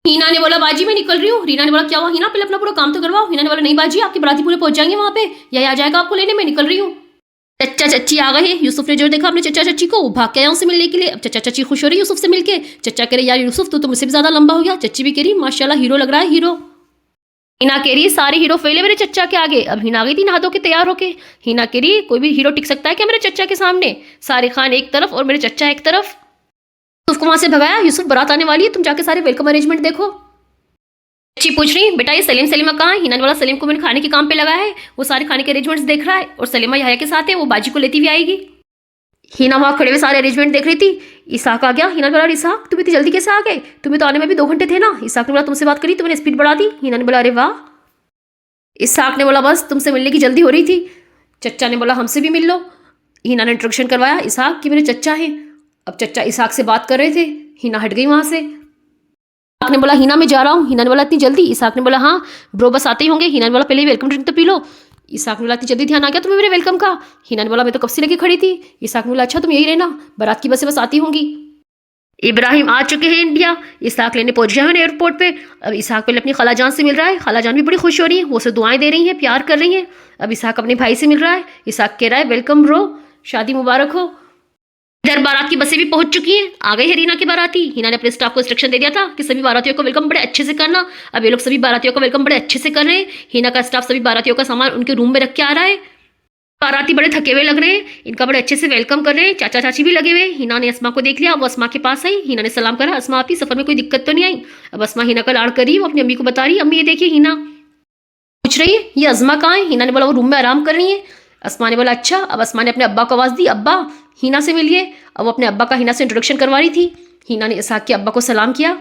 हीना ने बोला बाजी मैं निकल रही हूँ। रीना ने बोला क्या हुआ हीना, पहले अपना पूरा काम तो करवाओ। हीना ने बोला नहीं बाजी, आपके बाराती पूरे पहुंच जाएंगे वहां पे, यही आ जाएगा आपको लेने, मैं निकल रही हूँ। चच्चा चच्ची आ गए हैं। यूसुफ ने जो देखा अपने चच्चा चच्ची को, वो भाग के आया उनसे मिलने के लिए। अब चच्चा चच्ची खुश हो रही यूसुफ से मिलके। चच्चा कह रहे यार यूसुफ तू तो मुझसे भी ज्यादा लंबा हो गया। चच्ची भी कह रही माशाल्लाह हीरो लग रहा है हीरो। हिना कह रही सारे हीरो फेले मेरे चच्चा के आगे। अब हिना आ गई थी नहा धो के तैयार होके। हिना कह रही कोई भी हीरो टिक सकता है क्या मेरे चच्चा के सामने? सारे खान एक तरफ और मेरे चच्चा एक तरफ। यूसुफ को वहां से भगाया। यूसुफ बारात आने वाली है, तुम जाके सारे वेलकम अरेंजमेंट देखो। अच्छी पूछ रही बेटा ये सलीम सलीमा कहाँ है? हिना ने बोला सलीम को मैंने खाने के काम पे लगा है, वो सारे खाने के अरेंजमेंट्स देख रहा है और सलीमा यहाया के साथ है, वो बाजी को लेती हुई आएगी। हिना वहां खड़े हुए सारे अरेंजमेंट देख रही थी। इसाक आ गया। हिना ने बोला इसाक तुम इतनी जल्दी कैसे आ गए? तुम्हें तो आने में भी 2 घंटे थे ना। इसाक ने बोला तुमसे बात करी तो मैंने स्पीड बढ़ा दी। हिना ने बोला अरे वाह। इसाक ने बोला बस तुमसे मिलने की जल्दी हो रही थी। चच्चा ने बोला हमसे भी मिल लो। हिना ने इंट्रोडक्शन करवाया इसाक कि मेरे चच्चा हैं। अब चच्चा इसाक से बात कर रहे थे। हिना हट गई वहां से। इसाक ने बोला हिना मैं जा रहा हूँ। हिना ने बोला इतनी जल्दी? इसाक ने बोला हाँ ब्रो बस आते ही होंगे। हिना ने बोला पहले वेलकम ड्रिंक तो पी लो। इसाक ने बोला इतनी जल्दी ध्यान आ गया तुम्हें मेरे वेलकम का? हिना ने बोला मैं तो कब से लेके खड़ी थी। इसाक ने बोला अच्छा तुम यही रहना, बारात की बसें बस आती होंगी। इब्राहिम आ चुके हैं इंडिया। इसाक लेने पहुंच गए हैं एयरपोर्ट पे। अब इसाक पहले अपनी खालाजान से मिल रहा है। खालाजान भी बड़ी खुश हो रही है, वो उसे दुआएं दे रही हैं, प्यार कर रही हैं। अब इसाक अपने भाई से मिल रहा है। इसाक कह रहा है वेलकम ब्रो, शादी मुबारक हो। इधर बारात की बसें भी पहुंच चुकी हैं। आ गई है रीना की बाराती। हिना ने अपने स्टाफ को इंस्ट्रक्शन दे दिया था कि सभी बारातियों को वेलकम बड़े अच्छे से करना। अब ये लोग सभी बारातियों का वेलकम बड़े अच्छे से कर रहे हैं। हिना का स्टाफ सभी बारातियों का सामान उनके रूम में रख के आ रहा है। बाराती बड़े थके हुए लग रहे हैं, इनका बड़े अच्छे से वेलकम कर रहे हैं। चाचा चाची भी लगे हुए। हिना ने अस्मा को देख लिया, वो अस्मा के पास आई। हिना ने सलाम करा, अस्मा आपी सफर में कोई दिक्कत तो नहीं आई? अब अस्मा हिना का लाड़ कर रही है, वो अपनी अम्मी को बता रही है अम्मी ये देखिए हिना। पूछ रही है ये अज़मा कहाँ है? हिना ने बोला वो रूम में आराम कर रही है। अस्मा ने बोला अच्छा। अब अस्मा ने अपने अब्बा को आवाज़ दी अब्बा हिना से मिलिए। अब वो अपने अब्बा का हिना से इंट्रोडक्शन करवा रही थी। हिना ने इसाक के अब्बा को सलाम किया।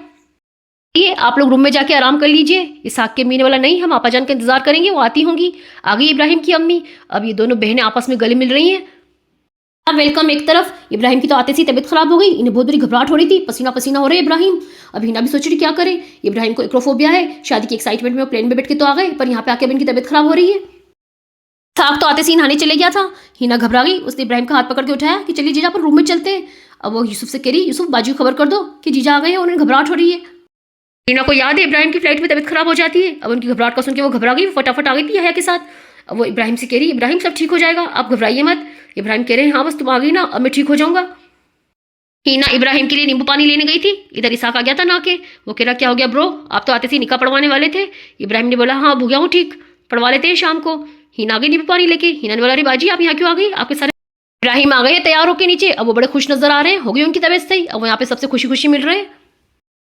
ये आप लोग रूम में जाके आराम कर लीजिए। इसाक के अम्मी ने बोला नहीं हम आपा जान का इंतजार करेंगे, वो आती होंगी। आ गई इब्राहिम की अम्मी। अब ये दोनों बहनें आपस में गले मिल रही हैं। अब वेलकम एक तरफ। इब्राहिम की तो आते सी तबीयत खराब हो गई, इन्हें बहुत बड़ी घबराहट हो रही थी, पसीना पसीना हो रहे इब्राहिम। अब हिना भी सोच रही क्या करे। इब्राहिम को एक्रोफोबिया है, शादी की एक्साइटमेंट में वो प्लेन में बैठ के तो आ गए, पर यहाँ पे आके अब इनकी तबीयत खराब हो रही है। इसाक तो आते सी नहाने चले गया था। हिना घबरा गई, उसने इब्राहिम का हाथ पकड़ के उठाया कि चलिए जीजा पर रूम में चलते हैं। अब वो यूसुफ से कह रही यूसुफ बाजू खबर कर दो कि जीजा आ गए हैं, उन्हें घबराहट हो रही है। हिना को याद है इब्राहिम की फ्लाइट में तबीयत खराब हो जाती है। अब उनकी घबराहट को सुन के वो घबरा गई, फटाफट आ गई थी यहया के साथ। अब वो इब्राहिम से कह रही इब्राहिम सब ठीक हो जाएगा, आप घबराइए मत। इब्राहिम कह रहे हैं हाँ बस तुम आ गई ना अब मैं ठीक हो जाऊंगा। हिना इब्राहिम के लिए नींबू पानी लेने गई थी। इधर इसाक आ गया था ना के। वो कह रहा क्या हो गया ब्रो, आप तो आते थे निकाह पढ़वाने वाले थे। इब्राहिम ने बोला हाँ हो गया हूँ ठीक, पढ़वा लेते हैं शाम को। हिना आ गई नींबू पानी लेके। हिना ने बोला अरे बाजी आप यहाँ क्यों आ गई, आपके सारे इब्राहिम आ गए तैयार होकर नीचे। अब वो बड़े खुश नजर आ रहे हैं, हो गई उनकी तबीयत सही। अब वो यहाँ पे सबसे खुशी खुशी मिल रहे हैं।